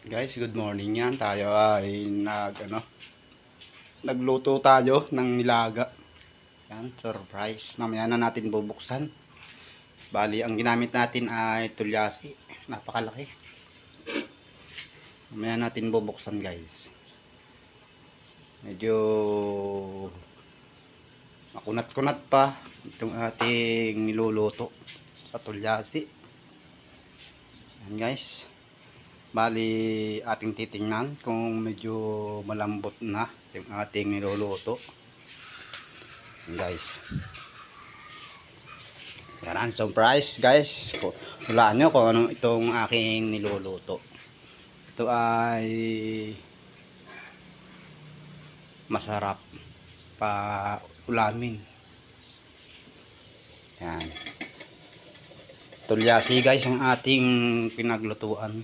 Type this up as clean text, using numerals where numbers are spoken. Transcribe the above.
Guys, good morning yan. Tayo ay nagluto tayo ng nilaga. Yan, surprise. Mamaya na natin bubuksan. Bali, ang ginamit natin ay tulyasi. Napakalaki. Mamaya natin bubuksan, guys. Medyo makunat-kunat pa itong ating niluluto sa tulyasi. Yan, guys. Bali, ating titingnan kung medyo malambot na yung ating niluluto. Guys. Yan, surprise guys. Hulaan nyo kung ano itong aking niluluto. Ito ay masarap pa ulamin. Yan. Tulyasi guys ang ating pinaglutuan.